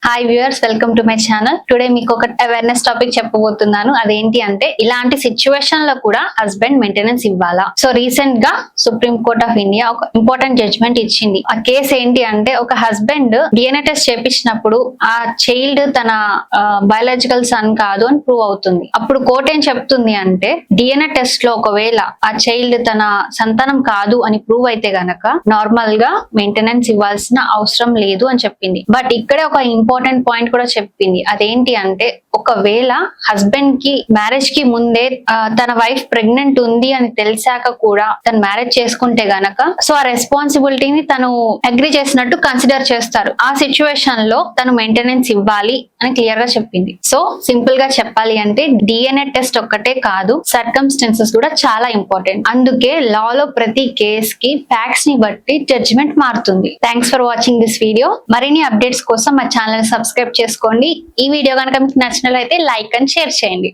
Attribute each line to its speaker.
Speaker 1: Hi viewers, welcome to my channel. Today మీకు ఒక awareness topic చెప్పబోతున్నాను. అదేంటి అంటే, ఇలాంటి సిచ్యువేషన్ లో కూడా హస్బెండ్ మెయింటెనెన్స్ ఇవ్వాలా? సో రీసెంట్ గా సుప్రీం కోర్ట్ ఆఫ్ ఇండియా ఒక ఇంపార్టెంట్ జడ్జ్మెంట్ ఇచ్చింది. ఆ కేసు ఏంటి అంటే, ఒక హస్బెండ్ డిఎన్ఏ టెస్ట్ చేపించినప్పుడు ఆ చైల్డ్ తన బయాలజికల్ సన్ కాదు అని ప్రూవ్ అవుతుంది. అప్పుడు కోర్ట్ ఏం చెప్తుంది అంటే, డిఎన్ఏ టెస్ట్ లో ఒకవేళ ఆ చైల్డ్ తన సంతానం కాదు అని ప్రూవ్ అయితే గనక నార్మల్ గా మెయింటెనెన్స్ ఇవ్వాల్సిన అవసరం లేదు అని చెప్పింది. బట్ ఇక్కడే ఒక ఇంపార్టెంట్ పాయింట్ కూడా చెప్పింది. అదేంటి అంటే, ఒకవేళ హస్బెండ్ కి మ్యారేజ్ కి ముందే తన వైఫ్ ప్రెగ్నెంట్ ఉంది అని తెలిసాక కూడా తను మ్యారేజ్ చేసుకుంటే గనక సో ఆ రెస్పాన్సిబిలిటీని తను అగ్రి చేసినట్టు కన్సిడర్ చేస్తారు. ఆ సిచ్యువేషన్ లో తను మెయింటెనెన్స్ ఇవ్వాలి అని క్లియర్ గా చెప్పింది. సో సింపుల్ గా చెప్పాలి అంటే, డిఎన్ఏ టెస్ట్ ఒక్కటే కాదు, సర్కమ్స్టెన్సెస్ కూడా చాలా ఇంపార్టెంట్. అందుకే లాలో ప్రతి కేస్ కి ఫ్యాక్ట్స్ ని బట్టి జడ్జిమెంట్ మారుతుంది. Thanks for watching this video. మరిన్ని అప్డేట్స్ కోసం మా ఛానల్ సబ్స్క్రైబ్ చేసుకోండి. ఈ వీడియో కనుక మీకు నచ్చినట్లయితే లైక్ అండ్ షేర్ చేయండి.